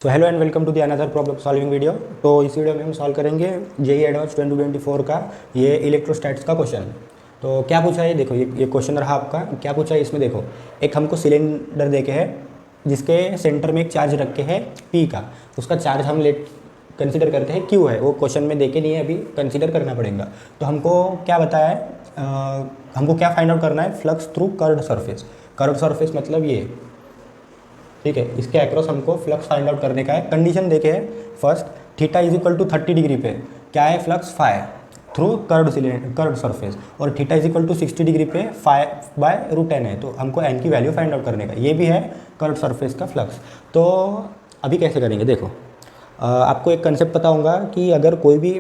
So hello and welcome to the another problem solving video. तो इस video में हम सॉल्व करेंगे जेईई एडवांस 2024 का ये इलेक्ट्रोस्टैट्स का क्वेश्चन। तो क्या पूछा है, देखो ये क्वेश्चन रहा आपका। क्या पूछा है इसमें, देखो एक हमको सिलेंडर देके है जिसके सेंटर में एक चार्ज रखे है पी का। उसका चार्ज हम लेट कंसिडर करते हैं क्यू है, वो क्वेश्चन में देके नहीं है, अभी कंसिडर करना पड़ेगा। तो हमको क्या बताया है, हमको क्या फाइंड आउट करना है, flux through curved surface. Curved surface मतलब ये, ठीक है, इसके अक्रॉस हमको फ्लक्स फाइंड आउट करने का है। कंडीशन देखे है first, theta is equal to 30 degree पे क्या है, flux phi through curved surface, और theta is equal to 60 degree पे फाई बाय रूट एन है। तो हमको एन की वैल्यू फाइंड आउट करने का, ये भी है कर्व्ड सरफेस का फ्लक्स। तो अभी कैसे करेंगे, देखो आपको एक कंसेप्ट पता होगा कि अगर कोई भी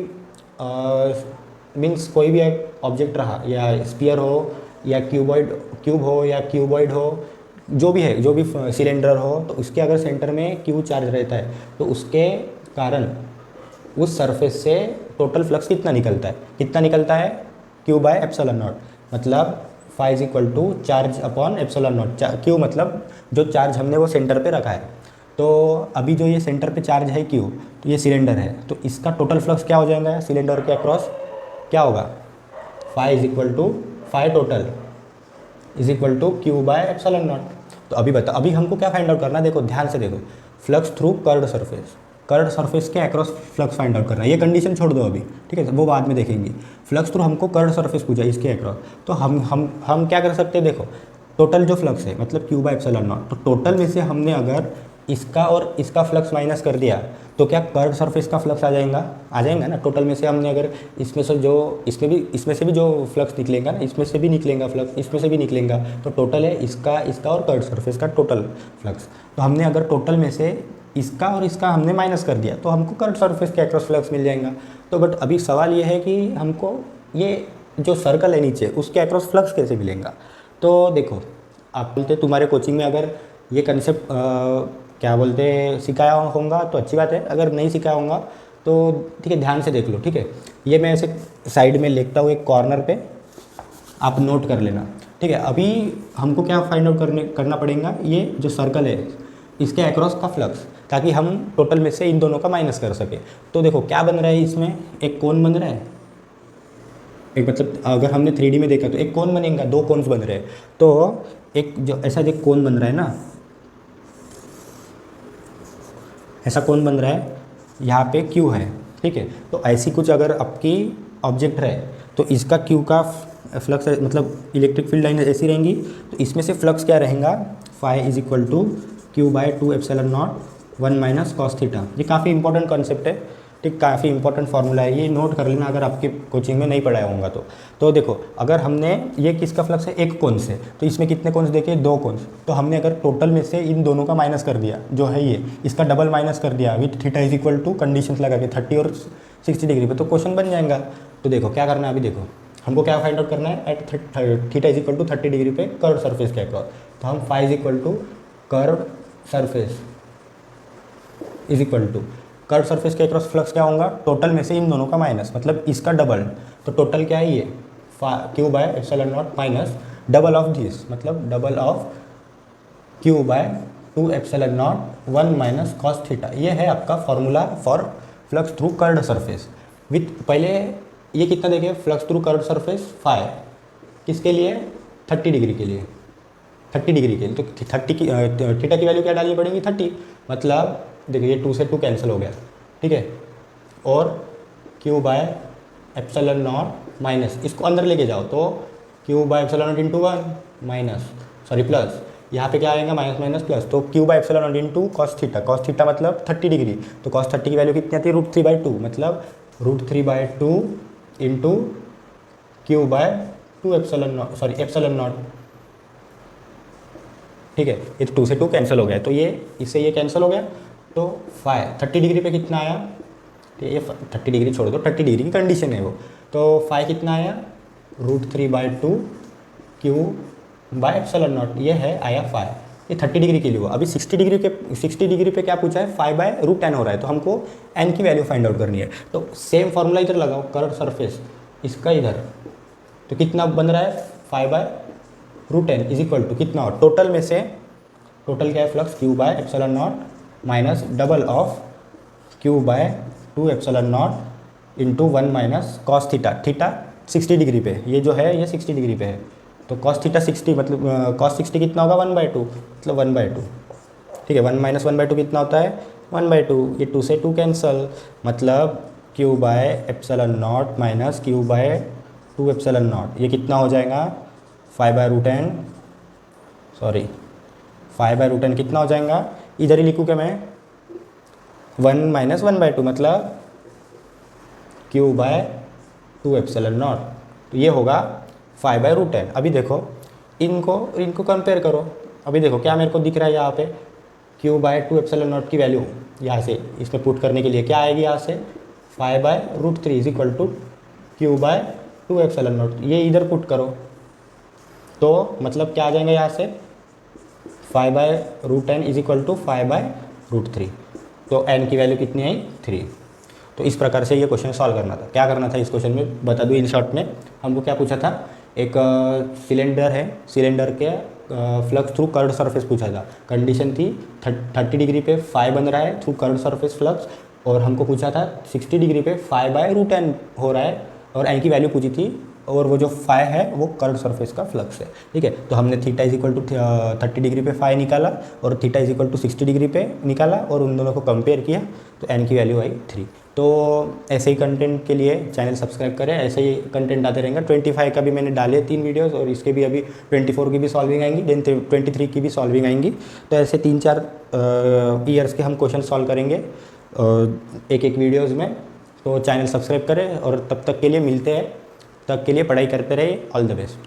मीन्स कोई भी एक ऑब्जेक्ट रहा, या स्फीयर हो या क्यूब हो या क्यूबॉइड हो, जो भी है, जो भी सिलेंडर हो, तो उसके अगर सेंटर में क्यू चार्ज रहता है तो उसके कारण उस सरफेस से टोटल फ्लक्स कितना निकलता है, क्यू बाय एप्सिलॉन नॉट। मतलब phi is equal to charge upon epsilon naught. Q मतलब जो चार्ज हमने वो सेंटर पे रखा है। तो अभी जो ये सेंटर पे चार्ज है क्यू, तो ये सिलेंडर है, तो इसका टोटल फ्लक्स क्या हो जाएगा सिलेंडर के अक्रॉस, क्या होगा, phi is equal to phi total is equal to Q by epsilon naught. तो अभी बता, अभी हमको क्या फाइंड आउट करना है, देखो ध्यान से देखो, फ्लक्स थ्रू कर्व्ड सरफेस के अक्रॉस फ्लक्स फाइंड आउट करना है। ये कंडीशन छोड़ दो अभी, ठीक है, वो बाद में देखेंगे। फ्लक्स थ्रू हमको कर्व्ड सरफेस पूछा इसके अक्रॉस, तो हम क्या कर सकते हैं, देखो टोटल जो फ्लक्स है मतलब क्यू बाय एप्सिलॉन नॉट, तो टोटल में से हमने अगर इसका और इसका फ्लक्स माइनस कर दिया तो क्या कर्व्ड सरफेस का फ्लक्स आ जाएगा ना। टोटल में से हमने अगर इसमें से भी जो फ्लक्स निकलेगा ना, इसमें से भी निकलेगा फ्लक्स, इसमें से भी निकलेगा, तो टोटल है इसका और कर्व्ड सरफेस का टोटल फ्लक्स। तो हमने अगर टोटल में से इसका और इसका हमने माइनस कर दिया तो हमको कर्व्ड सरफेस के अक्रॉस फ्लक्स मिल जाएगा। तो बट अभी सवाल ये है कि हमको ये जो सर्कल है नीचे उसके अक्रॉस फ्लक्स कैसे मिलेगा। तो देखो, आप बोलते तुम्हारे कोचिंग में अगर ये कंसेप्ट क्या बोलते सिखाया होगा तो अच्छी बात है, अगर नहीं सिखाया होगा तो ठीक है, ध्यान से देख लो, ठीक है। ये मैं ऐसे साइड में लिखता हूँ एक कॉर्नर पे, आप नोट कर लेना, ठीक है। अभी हमको क्या फाइंड आउट करना पड़ेगा, ये जो सर्कल है इसके अक्रॉस का फ्लक्स, ताकि हम टोटल में से इन दोनों का माइनस कर सके। तो देखो क्या बन रहा है, इसमें एक कोन बन रहा है, एक मतलब अगर हमने 3D में देखा तो एक कोन बनेगा, दो कोन्स बन रहे हैं। तो एक जो ऐसा जो कोन बन रहा है ना, ऐसा कौन बन रहा है, यहाँ पे क्यू है, ठीक है। तो ऐसी कुछ अगर आपकी ऑब्जेक्ट है तो इसका क्यू का फ्लक्स मतलब इलेक्ट्रिक फील्ड लाइन ऐसी रहेंगी, तो इसमें से फ्लक्स क्या रहेगा, phi is equal to Q by 2 epsilon naught 1 minus cos theta. ये काफ़ी इंपॉर्टेंट कॉन्सेप्ट है, ठीक, काफ़ी इंपॉर्टेंट फार्मूला है, ये नोट कर लेना अगर आपके कोचिंग में नहीं पढ़ाया होगा तो देखो अगर हमने ये किसका फ्लक्स है, एक कोन से, तो इसमें कितने कोन्स देखे, दो कोन्स। तो हमने अगर टोटल में से इन दोनों का माइनस कर दिया, जो है ये इसका डबल माइनस कर दिया with theta is equal to condition लगा के 30 और 60 डिग्री पे, तो क्वेश्चन बन जाएगा। तो देखो क्या करना है, अभी देखो हमको क्या फाइंड आउट करना है, at theta is equal to 30 degree पे कर्व सरफेस के अक्रॉस। तो हम phi is equal to curve surface is equal to curve surface के अक्रॉस फ्लक्स क्या होगा, टोटल में से इन दोनों का माइनस, मतलब इसका डबल। तो टोटल क्या है, ये Q by epsilon naught minus double of this, मतलब double of Q by 2 epsilon naught 1 minus cos theta. ये है आपका formula for flux through curved surface with, पहले ये कितना देखिए, flux through curved surface phi किसके लिए, 30 डिग्री के लिए, 30 डिग्री के लिए। तो 30 की थीटा की वैल्यू क्या डालनी पड़ेगी, 30, मतलब देखिए ये 2 से 2 कैंसिल हो गया, ठीक है। और Q by epsilon naught minus, इसको अंदर लेके जाओ तो Q by epsilon naught into 1 minus sorry plus, यहाँ पे क्या आएगा माइनस माइनस प्लस, तो Q by epsilon naught into cos theta मतलब 30 डिग्री। तो कॉस 30 की वैल्यू कितनी आती है, √3/2, मतलब √3/2 into Q by 2 epsilon naught, ठीक है। ये 2 से 2 कैंसिल हो गया, तो ये इससे ये कैंसिल हो गया, तो फाई 30 डिग्री पे कितना आया, तो ये 30 डिग्री छोड़ दो, 30 डिग्री की कंडीशन है वो, तो फाई कितना आया, √3/2 क्यू बाय एप्सिलॉन नॉट, ये है आया फाई। ये 30 डिग्री के लिए हुआ। अभी 60 डिग्री पे क्या पूछा है, फाई बाय √10 हो रहा है, तो हमको एन की वैल्यू फाइंड आउट करनी है। तो सेम फॉर्मूला इधर लगाओ, कर्व सरफेस इसका इधर, तो कितना बन रहा है, phi by √10 is equal to कितना, और टोटल में से टोटल क्या है flux, Q by epsilon naught minus double of Q by 2 epsilon naught into 1 minus cos theta. Theta 60 degree पे, ये जो है ये 60 डिग्री पे है, तो कॉस थीटा 60 मतलब कॉस 60 कितना होगा 1/2, मतलब 1/2। ठीक है, 1 माइनस 1/2 कितना होता है 1/2, ये 2 से 2 कैंसल, मतलब Q by epsilon naught minus Q by 2 epsilon naught, ये कितना हो जाएगा 5/√n, सॉरी 5/√n कितना हो जाएगा, इधर ही लिखूँ क्या मैं 1 माइनस 1/2 मतलब क्यू बाय 2 एप्सिलॉन नॉट, तो ये होगा 5/√n। अभी देखो इनको कंपेयर करो, अभी देखो क्या मेरे को दिख रहा है यहाँ पे क्यू बाय 2 एप्सिलॉन नॉट की वैल्यू यहाँ से इसमें पुट करने के लिए क्या आएगी, यहाँ से 5/√3 is equal to Q by 2 epsilon naught, ये इधर पुट करो तो मतलब क्या आ जाएगा यहाँ से 5/√n इज इक्वल टू 5/√3, तो n की वैल्यू कितनी आई 3। तो इस प्रकार से ये क्वेश्चन सॉल्व करना था। क्या करना था इस क्वेश्चन में बता दूँ इन शॉर्ट में, हमको क्या पूछा था, एक सिलेंडर है, सिलेंडर के फ्लक्स थ्रू कर्व्ड सरफेस पूछा था। कंडीशन थी 30 डिग्री पे फाई बन रहा है थ्रू कर्व्ड सरफेस फ्लक्स, और हमको पूछा था 60 डिग्री पे 5/√n हो रहा है, और n की वैल्यू पूछी थी, और वो जो फाई है वो कर्व्ड सरफेस का फ्लक्स है। ठीक है, तो हमने theta is equal to 30 degree पे फाई निकाला और theta is equal to 60 degree पे निकाला, और उन दोनों को कंपेयर किया तो n की वैल्यू आई 3। तो ऐसे ही कंटेंट के लिए चैनल सब्सक्राइब करें, ऐसे ही कंटेंट आते रहेंगे। 25 का भी मैंने डाले 3 वीडियोस, और इसके भी अभी 24 की भी सॉल्विंग आएंगी, देन 23 की भी सॉल्विंग आएंगी। तो ऐसे 3-4 ईयर्स के हम क्वेश्चन सॉल्व करेंगे एक वीडियोज़ में। तो चैनल सब्सक्राइब करें, और तब तक के लिए मिलते हैं, तब के लिए पढ़ाई करते रहिए। All the best.